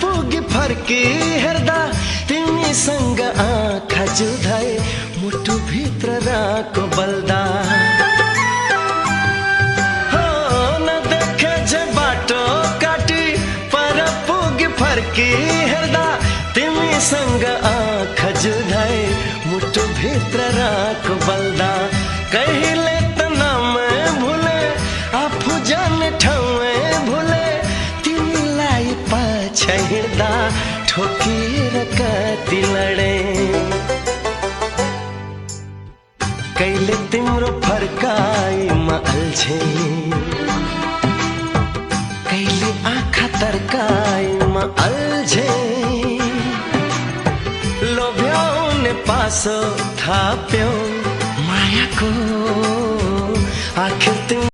पुगी फर्की हेर्दा तिमीसँग आँखा जुधाए मुटु भित्र राको बल्दा हो नदेखे जे बाटो काटी पर पुगी फर्की हेर्दा तिमीसँग आँखा जुधाए मुटु भित्र राको बल्दा कहिले त नाम भुले आफू जाने ठाउँमै भुले तिमीलाई पाछा हिँड्दा ठोकिएर कति लडे कहिले तिम्रो फर्काइमा अल्झे कहिले आँखा तर्काइमा अल्झे लोभ्याउने पासो थाप्यौ मायाको आखिर